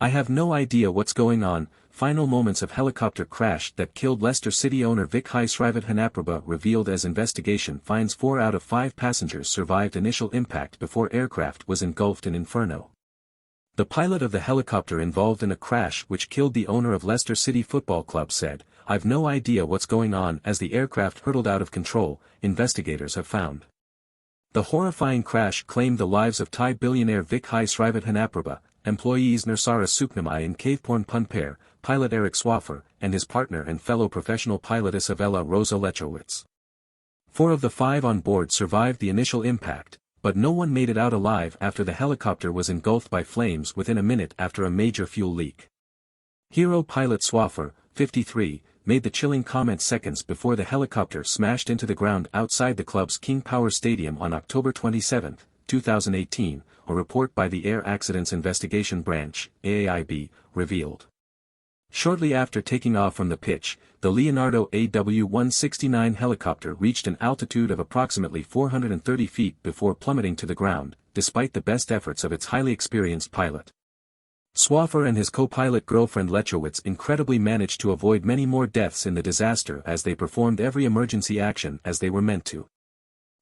I have no idea what's going on. Final moments of helicopter crash that killed Leicester City owner Vichai Srivaddhanaprabha revealed as investigation finds 4 out of 5 passengers survived initial impact before aircraft was engulfed in inferno. The pilot of the helicopter involved in a crash which killed the owner of Leicester City Football Club said, "I've no idea what's going on," as the aircraft hurtled out of control, investigators have found. The horrifying crash claimed the lives of Thai billionaire Vichai Srivaddhanaprabha, employees Nursara Suknamai and Caveporn Punpair, pilot Eric Swaffer, and his partner and fellow professional pilot Isabella Rosa Lechowicz. 4 of the 5 on board survived the initial impact, but no one made it out alive after the helicopter was engulfed by flames within a minute after a major fuel leak. Hero pilot Swaffer, 53, made the chilling comment seconds before the helicopter smashed into the ground outside the club's King Power Stadium on October 27, 2018, a report by the Air Accidents Investigation Branch, AAIB, revealed. Shortly after taking off from the pitch, the Leonardo AW-169 helicopter reached an altitude of approximately 430 feet before plummeting to the ground, despite the best efforts of its highly experienced pilot. Swaffer and his co-pilot girlfriend Lechowicz incredibly managed to avoid many more deaths in the disaster as they performed every emergency action as they were meant to.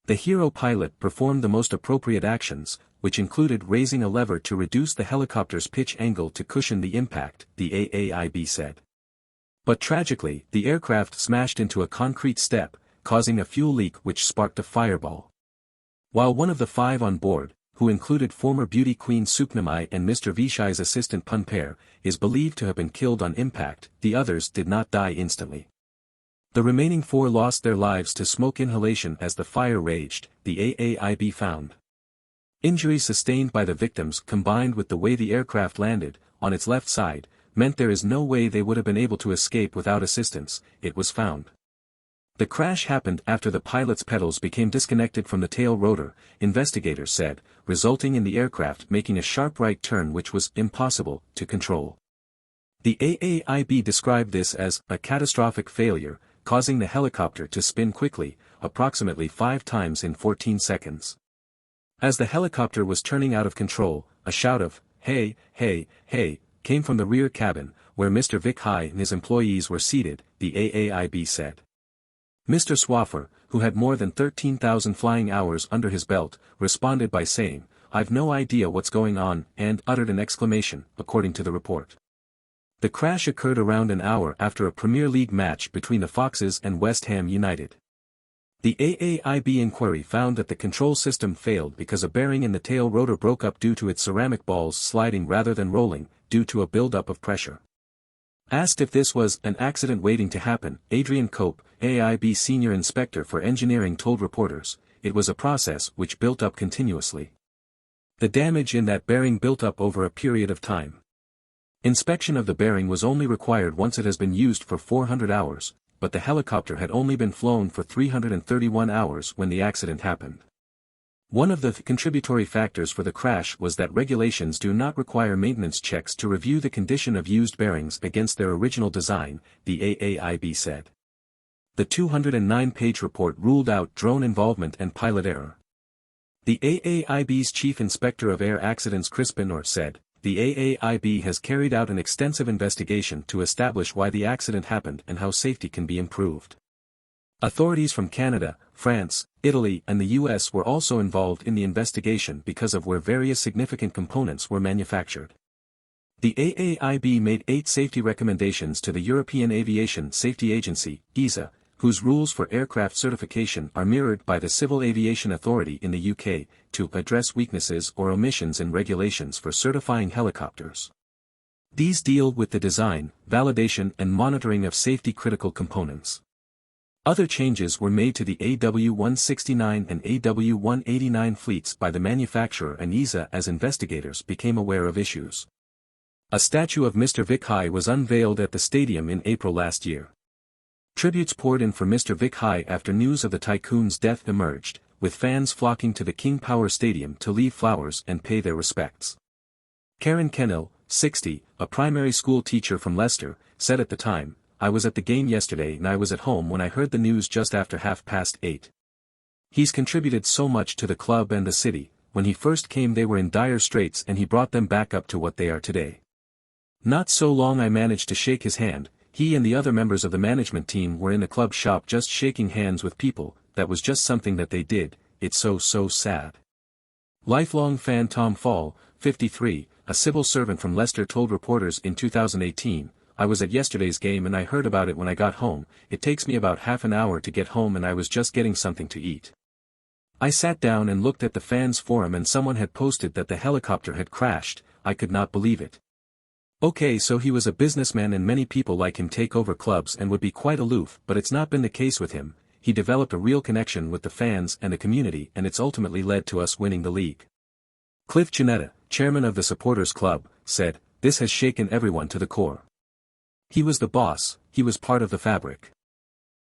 The hero pilot performed the most appropriate actions, which included raising a lever to reduce the helicopter's pitch angle to cushion the impact, the AAIB said. But tragically, the aircraft smashed into a concrete step, causing a fuel leak which sparked a fireball. While one of the 5 on board, who included former beauty queen Suknamai and Mr. Vichai's assistant Punpair, is believed to have been killed on impact, the others did not die instantly. The remaining 4 lost their lives to smoke inhalation as the fire raged, the AAIB found. Injuries sustained by the victims combined with the way the aircraft landed, on its left side, meant there is no way they would have been able to escape without assistance, it was found. The crash happened after the pilot's pedals became disconnected from the tail rotor, investigators said, resulting in the aircraft making a sharp right turn which was impossible to control. The AAIB described this as a catastrophic failure, causing the helicopter to spin quickly, approximately 5 times in 14 seconds. As the helicopter was turning out of control, a shout of, "Hey, hey, hey," came from the rear cabin, where Mr. Vichai and his employees were seated, the AAIB said. Mr. Swaffer, who had more than 13,000 flying hours under his belt, responded by saying, "I've no idea what's going on," and uttered an exclamation, according to the report. The crash occurred around an hour after a Premier League match between the Foxes and West Ham United. The AAIB inquiry found that the control system failed because a bearing in the tail rotor broke up due to its ceramic balls sliding rather than rolling, due to a buildup of pressure. Asked if this was an accident waiting to happen, Adrian Cope, AAIB Senior Inspector for Engineering told reporters, "It was a process which built up continuously. The damage in that bearing built up over a period of time. Inspection of the bearing was only required once it has been used for 400 hours, but the helicopter had only been flown for 331 hours when the accident happened." One of the contributory factors for the crash was that regulations do not require maintenance checks to review the condition of used bearings against their original design, the AAIB said. The 209-page report ruled out drone involvement and pilot error. The AAIB's Chief Inspector of Air Accidents Chris Benor said, "The AAIB has carried out an extensive investigation to establish why the accident happened and how safety can be improved." Authorities from Canada, France, Italy and the US were also involved in the investigation because of where various significant components were manufactured. The AAIB made 8 safety recommendations to the European Aviation Safety Agency, EASA, whose rules for aircraft certification are mirrored by the Civil Aviation Authority in the UK, to address weaknesses or omissions in regulations for certifying helicopters. These deal with the design, validation and monitoring of safety-critical components. Other changes were made to the AW-169 and AW-189 fleets by the manufacturer and EASA as investigators became aware of issues. A statue of Mr. Vichai was unveiled at the stadium in April last year. Tributes poured in for Mr. Vichai after news of the tycoon's death emerged, with fans flocking to the King Power Stadium to leave flowers and pay their respects. Karen Kennell, 60, a primary school teacher from Leicester, said at the time, "I was at the game yesterday and I was at home when I heard the news just after 8:30. He's contributed so much to the club and the city. When he first came they were in dire straits and he brought them back up to what they are today. Not so long I managed to shake his hand. He and the other members of the management team were in the club shop just shaking hands with people. That was just something that they did. It's so sad. Lifelong fan Tom Fall, 53, a civil servant from Leicester told reporters in 2018, "I was at yesterday's game and I heard about it when I got home. It takes me about half an hour to get home and I was just getting something to eat. I sat down and looked at the fans forum and someone had posted that the helicopter had crashed. I could not believe it." Okay, so he was a businessman and many people like him take over clubs and would be quite aloof, but it's not been the case with him. He developed a real connection with the fans and the community and it's ultimately led to us winning the league. Cliff Janetta, chairman of the supporters club, said, "This has shaken everyone to the core. He was the boss, he was part of the fabric.